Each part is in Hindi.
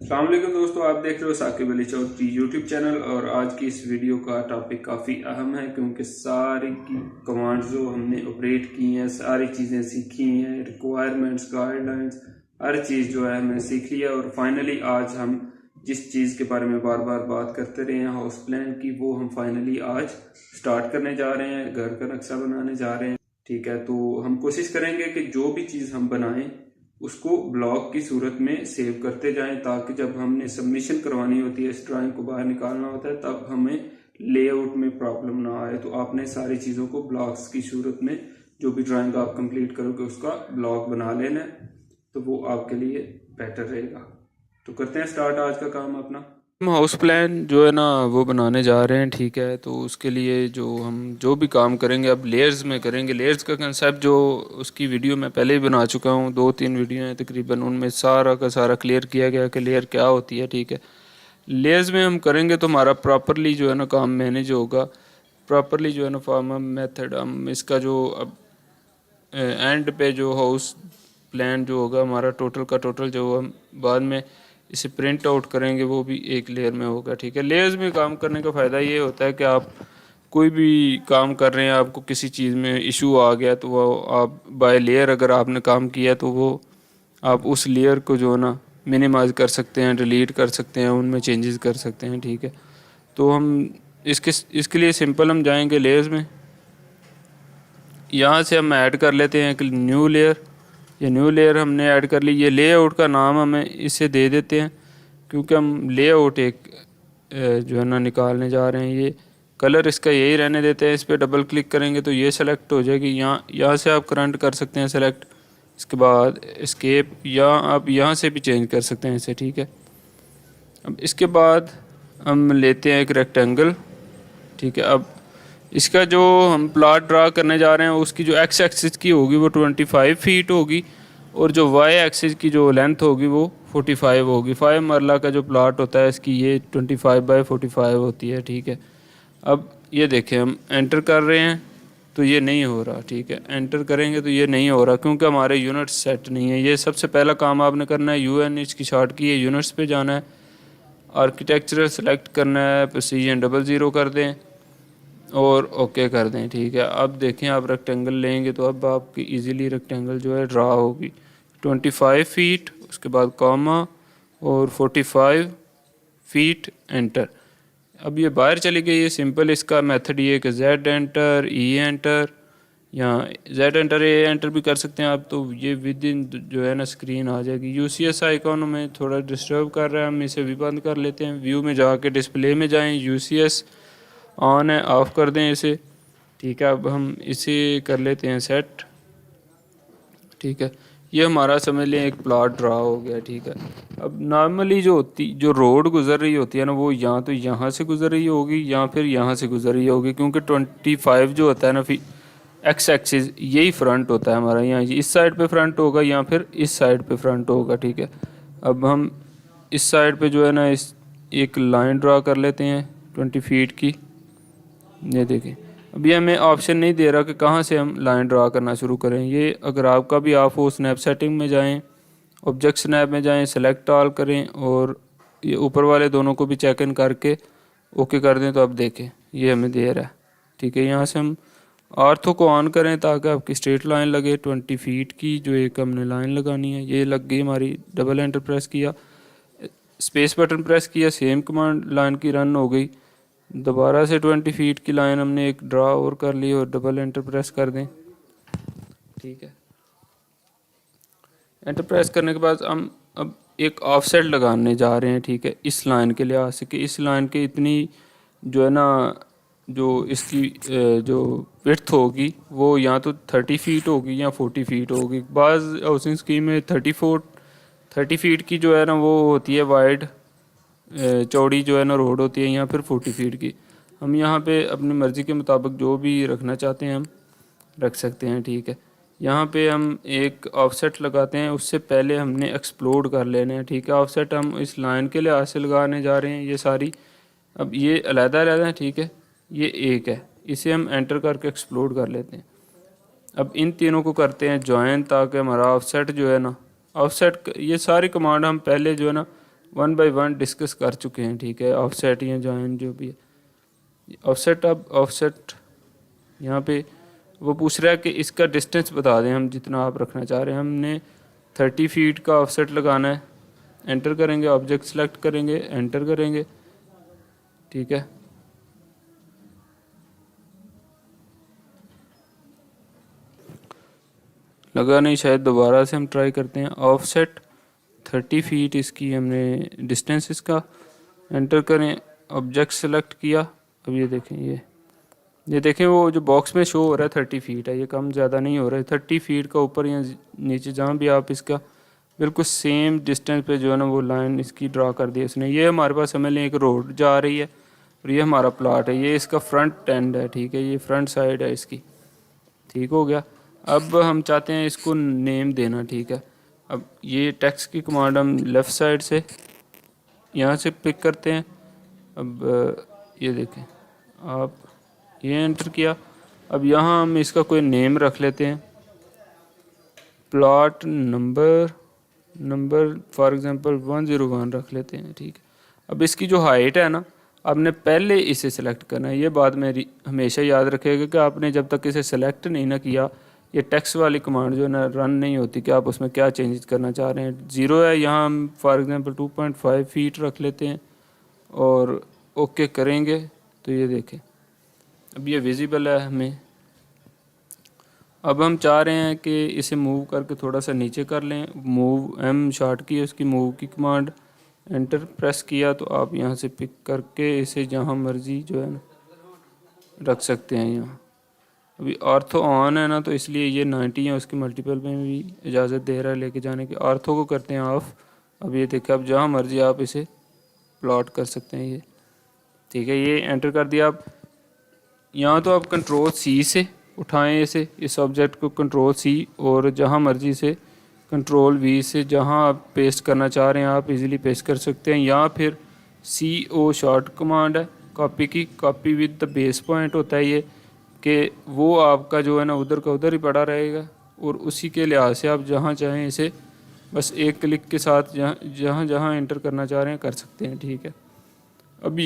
अस्सलाम वालेकुम दोस्तों, आप देख रहे हो साकिब अली चौधरी यूट्यूब चैनल। और आज की इस वीडियो का टॉपिक काफ़ी अहम है क्योंकि सारी की कमांड्स जो हमने ऑपरेट की हैं, सारी चीज़ें सीखी हैं, रिक्वायरमेंट्स, गाइडलाइंस, हर चीज़ जो है हमने सीख लिया। और फाइनली आज हम जिस चीज़ के बारे में बार बार बात करते रहे हैं हाउस प्लान की, वो हम फाइनली आज स्टार्ट करने जा रहे हैं, घर का नक्शा बनाने जा रहे हैं। ठीक है, तो हम कोशिश करेंगे कि जो भी चीज़ हम बनाएं उसको ब्लॉग की सूरत में सेव करते जाएं, ताकि जब हमने सबमिशन करवानी होती है, इस ड्राइंग को बाहर निकालना होता है, तब हमें लेआउट में प्रॉब्लम ना आए। तो आपने सारी चीज़ों को ब्लॉग्स की सूरत में, जो भी ड्राइंग आप कंप्लीट करोगे उसका ब्लॉग बना लेना है, तो वो आपके लिए बेटर रहेगा। तो करते हैं स्टार्ट आज का काम अपना। हम हाउस प्लान जो है ना वो बनाने जा रहे हैं। ठीक है, तो उसके लिए जो भी काम करेंगे अब लेयर्स में करेंगे। लेयर्स का कंसेप्ट जो उसकी वीडियो मैं पहले ही बना चुका हूँ, 2-3 वीडियो हैं तकरीबन, उनमें सारा का सारा क्लियर किया गया कि लेयर क्या होती है। ठीक है, लेयर्स में हम करेंगे तो हमारा प्रॉपरली जो है ना काम मैनेज होगा, प्रॉपरली जो है ना फार्म मेथड हम इसका जो अब एंड पे जो हाउस प्लान जो होगा हमारा टोटल का टोटल, जो हम बाद में इसे प्रिंट आउट करेंगे, वो भी एक लेयर में होगा। ठीक है, लेयर्स में काम करने का फ़ायदा ये होता है कि आप कोई भी काम कर रहे हैं, आपको किसी चीज़ में इशू आ गया तो वो आप बाय लेयर अगर आपने काम किया तो वो आप उस लेयर को जो है ना मिनिमाइज़ कर सकते हैं, डिलीट कर सकते हैं, उनमें चेंजेस कर सकते हैं। ठीक है, तो हम इसके लिए सिंपल हम जाएंगे लेयर्स में। यहाँ से हम ऐड कर लेते हैं एक न्यू लेयर। ये न्यू लेयर हमने ऐड कर ली। ये लेआउट का नाम हमें इसे दे देते हैं क्योंकि हम लेआउट एक जो है ना निकालने जा रहे हैं। ये कलर इसका यही रहने देते हैं। इस पर डबल क्लिक करेंगे तो ये सेलेक्ट हो जाएगी। यहाँ से आप करंट कर सकते हैं सेलेक्ट, इसके बाद एस्केप, या आप यहाँ से भी चेंज कर सकते हैं इसे। ठीक है, अब इसके बाद हम लेते हैं एक रेक्टेंगल। ठीक है, अब इसका जो हम प्लॉट ड्रा करने जा रहे हैं उसकी जो एक्स एक्सिस की होगी वो 25 फीट होगी, और जो वाई एक्सिस की जो लेंथ होगी वो 45 होगी। 5 मरला का जो प्लॉट होता है इसकी ये 25/45 होती है। ठीक है, अब ये देखें हम एंटर कर रहे हैं तो ये नहीं हो रहा। ठीक है, एंटर करेंगे तो ये नहीं हो रहा क्योंकि हमारे यूनिट्स सेट नहीं है। ये सबसे पहला काम आपने करना है, यूएन की शॉर्ट की है, यूनिट्स पे जाना है, आर्किटेक्चरल सेलेक्ट करना है, प्रेसीजन 00 कर दें और ओके कर दें। ठीक है, अब देखें आप रेक्टेंगल लेंगे तो अब आपकी इजीली रेक्टेंगल जो है ड्रा होगी। 25 फीट, उसके बाद कॉमा और 45 फीट, एंटर। अब ये बाहर चली गई है। सिंपल इसका मेथड ये कि जेड एंटर, ई एंटर, या जेड एंटर, ए एंटर भी कर सकते हैं आप। तो ये विद इन जो है ना स्क्रीन आ जाएगी। यूसीएस आइकॉन में थोड़ा डिस्टर्ब कर रहा है, हम इसे भी बंद कर लेते हैं। व्यू में जाके डिस्प्ले में जाएं, यूसीएस ऑन है, ऑफ़ कर दें इसे। ठीक है, अब हम इसे कर लेते हैं सेट। ठीक है, ये हमारा समझ लें एक प्लॉट ड्रा हो गया। ठीक है, अब नॉर्मली जो रोड गुजर रही होती है ना, वो या तो यहाँ से गुजर रही होगी या फिर यहाँ से गुजर रही होगी, क्योंकि 25 जो होता है ना, फिर एक्स एक्सिस यही फ्रंट होता है हमारा। यहाँ इस साइड पे फ्रंट होगा या फिर इस साइड पे फ्रंट होगा। ठीक है, अब हम इस साइड पे जो है ना इस एक लाइन ड्रा कर लेते हैं 20 फीट की। ये देखें, अभी हमें ऑप्शन नहीं दे रहा कि कहाँ से हम लाइन ड्रा करना शुरू करें। ये अगर आपका भी ऑफ हो, स्नैप सेटिंग में जाएं, ऑब्जेक्ट स्नैप में जाएं, सेलेक्ट ऑल करें और ये ऊपर वाले दोनों को भी चेक इन करके ओके कर दें, तो अब देखें ये हमें दे रहा है। ठीक है, यहाँ से हम आर्थो को ऑन करें ताकि आपकी स्ट्रेट लाइन लगे 20 फीट की, जो एक हमने लाइन लगानी है। ये लग गई हमारी। डबल एंटर प्रेस किया, स्पेस बटन प्रेस किया, सेम कमांड लाइन की रन हो गई। दोबारा से 20 फीट की लाइन हमने एक ड्रा और कर ली और डबल एंटर प्रेस कर दें। ठीक है, एंटर प्रेस करने के बाद हम अब एक ऑफसेट लगाने जा रहे हैं। ठीक है, इस लाइन के लिहाज से कि इस लाइन के इतनी जो है ना, जो इसकी जो विड्थ होगी वो या तो 30 फीट होगी या 40 फीट होगी। बाज़ हाउसिंग स्कीम में 30 फीट की जो है ना वो होती है वाइड, चौड़ी जो है ना रोड होती है, या फिर 40 फीट की। हम यहाँ पे अपनी मर्ज़ी के मुताबिक जो भी रखना चाहते हैं हम रख सकते हैं। ठीक है, यहाँ पे हम एक ऑफसेट लगाते हैं, उससे पहले हमने एक्सप्लोड कर लेना है। ठीक है, ऑफसेट हम इस लाइन के लिहाज से लगाने जा रहे हैं ये सारी। अब ये अलहदा रहता है। ठीक है, ये एक है, इसे हम एंटर करके एक्सप्लोड कर लेते हैं। अब इन तीनों को करते हैं जॉइन, ताकि हमारा ऑफसेट जो है ना, ऑफसेट ये सारी कमांड हम पहले जो है ना वन बाय वन डिस्कस कर चुके हैं, ठीक है। ऑफसेट या जॉइन जो भी है ऑफसेट, अब ऑफसेट यहाँ पे वो पूछ रहा है कि इसका डिस्टेंस बता दें हम जितना आप रखना चाह रहे हैं। हमने 30 फीट का ऑफसेट लगाना है। एंटर करेंगे, ऑब्जेक्ट सेलेक्ट करेंगे, एंटर करेंगे, ठीक है। लगा नहीं, शायद दोबारा से हम ट्राई करते हैं। ऑफसेट 30 फीट इसकी हमने डिस्टेंस इसका, एंटर करें, ऑब्जेक्ट सेलेक्ट किया। अब ये देखें, ये देखें वो जो बॉक्स में शो हो रहा है 30 फीट है, ये कम ज़्यादा नहीं हो रहा है। 30 फीट का ऊपर या नीचे जहाँ भी आप इसका बिल्कुल सेम डिस्टेंस पे जो है ना वो लाइन इसकी ड्रा कर दी इसने। ये हमारे पास समझ लें एक रोड जा रही है और ये हमारा प्लाट है, ये इसका फ्रंट एंड है, ठीक है, ये फ्रंट साइड है इसकी, ठीक हो गया। अब हम चाहते हैं इसको नेम देना, ठीक है। अब ये टेक्स्ट की कमांड हम लेफ़्ट साइड से यहाँ से पिक करते हैं। अब ये देखें आप, ये एंटर किया। अब यहाँ हम इसका कोई नेम रख लेते हैं, प्लॉट नंबर फॉर एग्जांपल 101 रख लेते हैं, ठीक है। अब इसकी जो हाइट है ना, आपने पहले इसे सेलेक्ट करना है। ये बात मेरी हमेशा याद रखिएगा कि आपने जब तक इसे सेलेक्ट नहीं ना किया, ये टेक्स्ट वाली कमांड जो है ना रन नहीं होती कि आप उसमें क्या चेंजेस करना चाह रहे हैं। 0 है, यहाँ हम फॉर एग्जांपल 2.5 फीट रख लेते हैं और ओके करेंगे तो ये देखें अब ये विजिबल है हमें। अब हम चाह रहे हैं कि इसे मूव करके थोड़ा सा नीचे कर लें। मूव एम शॉर्ट की है उसकी, मूव की कमांड, एंटर प्रेस किया तो आप यहाँ से पिक करके इसे जहाँ मर्जी जो है ना रख सकते हैं। यहाँ अभी ऑर्थो ऑन है ना, तो इसलिए ये 90 है, उसके मल्टीपल में भी इजाज़त दे रहा है लेके जाने की। ऑर्थो को करते हैं ऑफ। अब ये देखिए, अब जहाँ मर्जी आप इसे प्लॉट कर सकते हैं, ये ठीक है। ये एंटर कर दिया। आप यहाँ तो आप कंट्रोल सी से उठाएं इसे, इस ऑब्जेक्ट को कंट्रोल सी, और जहाँ मर्जी से कंट्रोल वी से जहाँ आप पेस्ट करना चाह रहे हैं आप इजीली पेस्ट कर सकते हैं। या फिर CO शॉर्ट कमांड है कॉपी की, copy with the base point होता है ये, कि वो आपका जो है ना उधर का उधर ही पड़ा रहेगा और उसी के लिहाज से आप जहाँ चाहें इसे बस एक क्लिक के साथ जहाँ जहाँ एंटर करना चाह रहे हैं कर सकते हैं, ठीक है। अब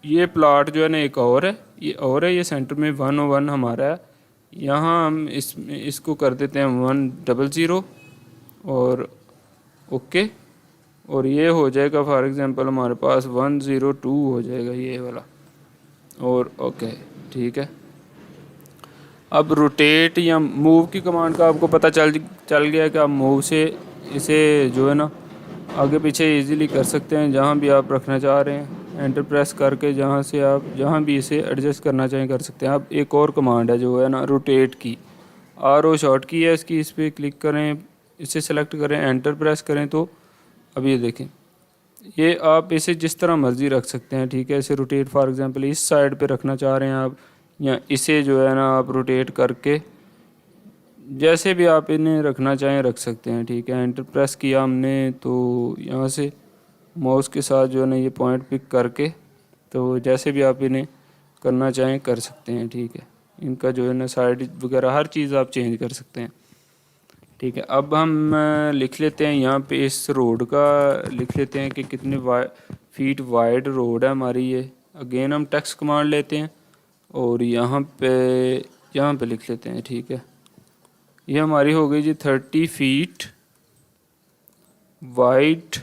ये प्लाट जो है ना एक और है, ये सेंटर में 101 हमारा है। यहाँ हम इसको कर देते हैं 100 और ओके, और ये हो जाएगा फॉर एग्जांपल हमारे पास 102 हो जाएगा ये वाला, और ओके, ठीक है। अब रोटेट या मूव की कमांड का आपको पता चल गया कि आप मूव से इसे जो है ना आगे पीछे इजीली कर सकते हैं जहाँ भी आप रखना चाह रहे हैं। एंटर प्रेस करके जहाँ से आप जहाँ भी इसे एडजस्ट करना चाहें कर सकते हैं। अब एक और कमांड है जो है ना रोटेट की, RO शॉर्ट की है इसकी, इस पर क्लिक करें, इसे सेलेक्ट करें, एंटर प्रेस करें तो अब ये देखें, ये आप इसे जिस तरह मर्ज़ी रख सकते हैं, ठीक है। इसे रोटेट फॉर एग्जांपल इस साइड पे रखना चाह रहे हैं आप, या इसे जो है ना आप रोटेट करके जैसे भी आप इन्हें रखना चाहें रख सकते हैं, ठीक है। एंटर प्रेस किया हमने तो यहाँ से माउस के साथ जो है ना ये पॉइंट पिक करके तो जैसे भी आप इन्हें करना चाहें कर सकते हैं, ठीक है। इनका जो है ना साइड वगैरह हर चीज़ आप चेंज कर सकते हैं, ठीक है। अब हम लिख लेते हैं यहाँ पे इस रोड का लिख लेते हैं कि कितने फीट वाइड रोड है हमारी ये। अगेन हम टेक्स्ट कमांड लेते हैं और यहाँ पे लिख लेते हैं, ठीक है। ये हमारी हो गई जी 30 फीट वाइड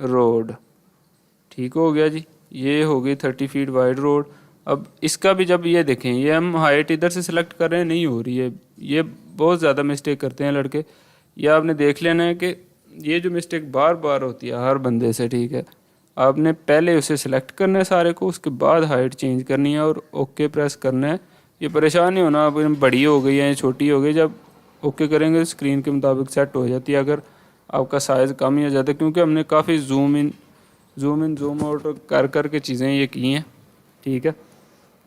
रोड, ठीक हो गया जी। ये हो गई 30 फीट वाइड रोड। अब इसका भी जब ये देखें, ये हम हाइट इधर से सिलेक्ट कर रहे हैं, नहीं हो रही है, ये बहुत ज़्यादा मिस्टेक करते हैं लड़के। ये आपने देख लेना है कि ये जो मिस्टेक बार बार होती है हर बंदे से, ठीक है। आपने पहले उसे सिलेक्ट करना है सारे को, उसके बाद हाइट चेंज करनी है और ओके प्रेस करना है। ये परेशान नहीं होना, अब बड़ी हो गई है छोटी हो गई, जब ओके करेंगे स्क्रीन के मुताबिक सेट हो जाती है। अगर आपका साइज़ कम ही हो जाता है, क्योंकि हमने काफ़ी जूम इन आउट कर के चीज़ें ये की हैं, ठीक है।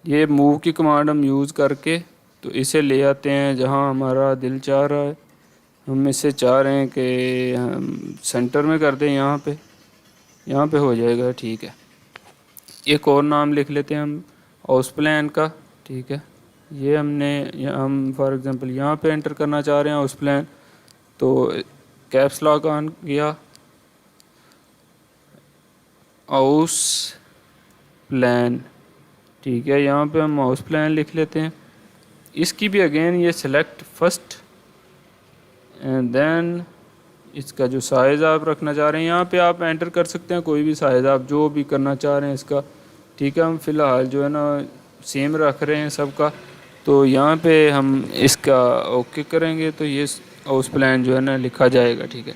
ये मूव की कमांड हम यूज़ करके तो इसे ले आते हैं जहाँ हमारा दिल चाह रहा है। हम इससे चाह रहे हैं कि हम सेंटर में कर दें, यहाँ पे हो जाएगा, ठीक है। एक और नाम लिख लेते हैं हम हाउस प्लान का, ठीक है। ये हम फॉर एग्जांपल यहाँ पे एंटर करना चाह रहे हैं हाउस प्लान, तो कैप्स लॉक ऑन किया हाउस प्लान, ठीक है। यहाँ पे हम हाउस प्लान लिख लेते हैं। इसकी भी अगेन ये सेलेक्ट फर्स्ट एंड देन इसका जो साइज़ आप रखना चाह रहे हैं यहाँ पे आप एंटर कर सकते हैं, कोई भी साइज़ आप जो भी करना चाह रहे हैं इसका, ठीक है। हम फ़िलहाल जो है ना सेम रख रहे हैं सबका, तो यहाँ पे हम इसका ओके करेंगे तो ये हाउस प्लान जो है ना लिखा जाएगा, ठीक है।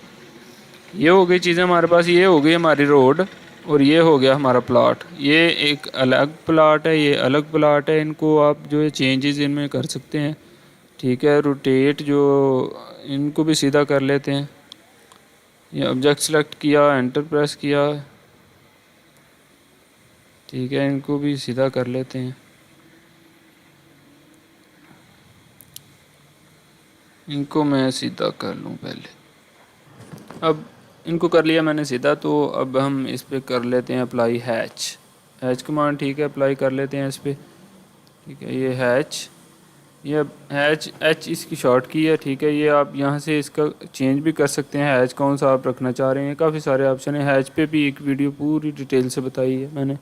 ये हो गई चीज़ें हमारे पास, ये हो गई हमारी रोड और ये हो गया हमारा प्लाट। ये एक अलग प्लाट है, ये अलग प्लाट है, इनको आप जो है चेंजेस इनमें कर सकते हैं, ठीक है। रोटेट जो इनको भी सीधा कर लेते हैं, ये ऑब्जेक्ट सेलेक्ट किया, एंटर प्रेस किया, ठीक है। इनको भी सीधा कर लेते हैं, इनको मैं सीधा कर लूँ पहले। अब इनको कर लिया मैंने सीधा, तो अब हम इस पे कर लेते हैं अप्लाई हैच कमांड, ठीक है। अप्लाई कर लेते हैं इस पर, ठीक है। ये हैच, ये हैच एच इसकी शॉर्ट की है, ठीक है। ये आप यहाँ से इसका चेंज भी कर सकते हैं, हैच कौन सा आप रखना चाह रहे हैं। काफ़ी सारे ऑप्शन है, हैच पे भी एक वीडियो पूरी डिटेल से बताई है मैंने,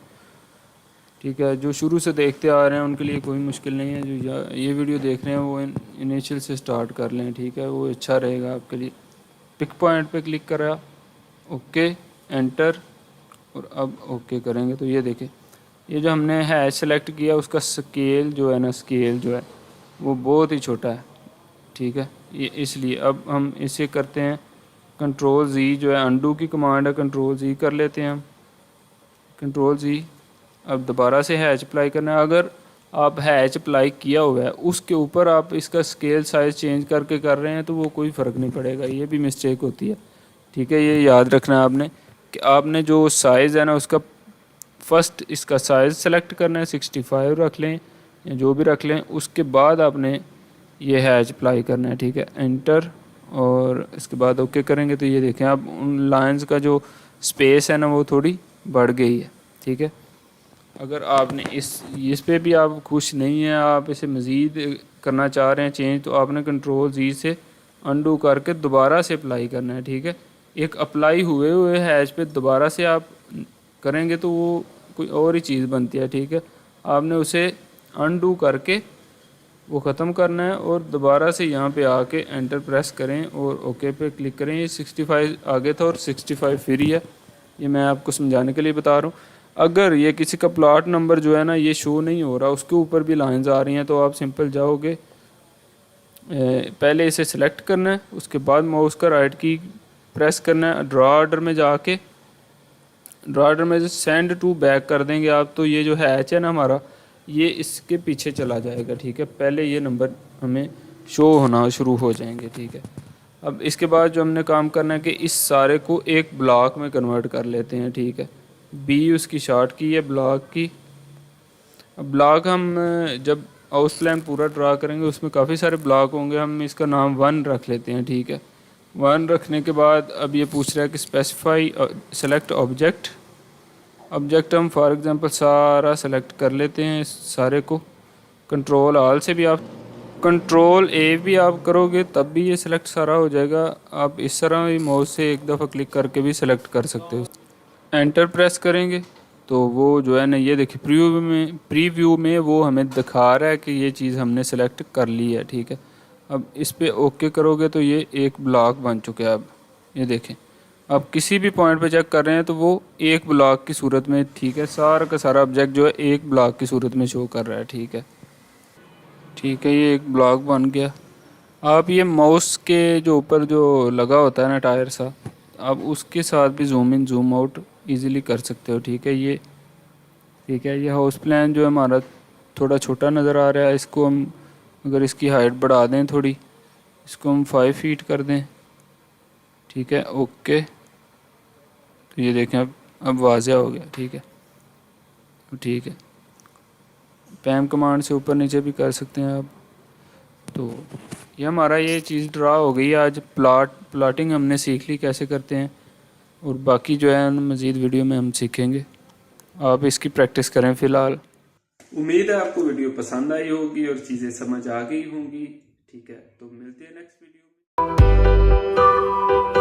ठीक है। जो शुरू से देखते आ रहे हैं उनके लिए कोई मुश्किल नहीं है, जो ये वीडियो देख रहे हैं वो इनिशियल से स्टार्ट कर लें, ठीक है। वो अच्छा रहेगा आपके लिए। पिक पॉइंट पे क्लिक करा, ओके, एंटर, और अब ओके करेंगे तो ये देखें, ये जो हमने हैच सेलेक्ट किया उसका स्केल जो है ना, स्केल जो है वो बहुत ही छोटा है, ठीक है। ये इसलिए अब हम इसे करते हैं कंट्रोल जी, जो है अंडू की कमांड है, कंट्रोल जी कर लेते हैं हम, कंट्रोल जी। अब दोबारा से हैच अप्लाई करना है। अगर आप हैच अप्लाई किया हुआ है उसके ऊपर आप इसका स्केल साइज़ चेंज करके कर रहे हैं तो वो कोई फ़र्क नहीं पड़ेगा, ये भी मिस्टेक होती है, ठीक है। ये याद रखना है आपने कि आपने जो साइज़ है ना उसका फ़र्स्ट इसका साइज़ सेलेक्ट करना है, 65 रख लें या जो भी रख लें, उसके बाद आपने ये हैच अप्लाई करना है, ठीक है। एंटर, और इसके बाद ओके करेंगे तो ये देखें अब उन लाइंस का जो स्पेस है ना वो थोड़ी बढ़ गई है, ठीक है। अगर आपने इस पे भी आप खुश नहीं हैं, आप इसे मज़ीद करना चाह रहे हैं चेंज, तो आपने कंट्रोल जी से अंडू करके दोबारा से अप्लाई करना है, ठीक है। एक अप्लाई हुए हुए हैच पे दोबारा से आप करेंगे तो वो कोई और ही चीज़ बनती है, ठीक है। आपने उसे अंडू करके वो ख़त्म करना है और दोबारा से यहाँ पे आके एंटर प्रेस करें और ओके पे क्लिक करें। ये 65 आगे था और 65 फ्री है, ये मैं आपको समझाने के लिए बता रहा हूँ। अगर ये किसी का प्लॉट नंबर जो है ना ये शो नहीं हो रहा, उसके ऊपर भी लाइंस आ रही हैं, तो आप सिंपल जाओगे, पहले इसे सिलेक्ट करना है, उसके बाद माउस का राइट की प्रेस करना है, ड्रा ऑर्डर में जाके ड्रा ऑर्डर में से सेंड टू बैक कर देंगे आप, तो ये जो हैच है ना हमारा ये इसके पीछे चला जाएगा, ठीक है। पहले ये नंबर हमें शो होना शुरू हो जाएंगे, ठीक है। अब इसके बाद जो हमने काम करना है कि इस सारे को एक ब्लॉक में कन्वर्ट कर लेते हैं, ठीक है। बी उसकी शॉर्ट की है ब्लॉक की। अब ब्लॉक हम जब हाउस प्लान पूरा ड्रा करेंगे उसमें काफ़ी सारे ब्लॉक होंगे, हम इसका नाम 1 रख लेते हैं, ठीक है। 1 रखने के बाद अब ये पूछ रहा है कि स्पेसिफाई सेलेक्ट ऑब्जेक्ट हम फॉर एग्जांपल सारा सेलेक्ट कर लेते हैं, इस सारे को। कंट्रोल ऑल से भी आप कंट्रोल ए भी आप करोगे तब भी ये सिलेक्ट सारा हो जाएगा। आप इस तरह ही माउस से एक दफ़ा क्लिक करके भी सिलेक्ट कर सकते हो। एंटर प्रेस करेंगे तो वो जो है ना ये देखिए प्रीव्यू में वो हमें दिखा रहा है कि ये चीज़ हमने सेलेक्ट कर ली है, ठीक है। अब इस पे ओके करोगे तो ये एक ब्लॉक बन चुका है। अब ये देखें, अब किसी भी पॉइंट पे चेक कर रहे हैं तो वो एक ब्लॉक की सूरत में, ठीक है, सारा का सारा ऑब्जेक्ट जो है एक ब्लॉक की सूरत में शो कर रहा है, ठीक है। ठीक है, ये एक ब्लॉक बन गया। आप ये माउस के जो ऊपर जो लगा होता है ना टायर सा, आप उसके साथ भी zoom in zoom out easily कर सकते हो, ठीक है। ये हाउस प्लान जो है हमारा थोड़ा छोटा नज़र आ रहा है, इसको हम अगर इसकी हाइट बढ़ा दें थोड़ी, इसको हम 5 फीट कर दें, ठीक है, ओके। तो ये देखें अब वाज़िया हो गया, ठीक है। पैम कमांड से ऊपर नीचे भी कर सकते हैं आप। तो ये हमारा ये चीज़ ड्रा हो गई। आज प्लॉटिंग हमने सीख ली कैसे करते हैं, और बाकी जो है मज़ीद वीडियो में हम सीखेंगे। आप इसकी प्रैक्टिस करें फ़िलहाल। उम्मीद है आपको वीडियो पसंद आई होगी और चीज़ें समझ आ गई होंगी, ठीक है। तो मिलते हैं नेक्स्ट वीडियो में।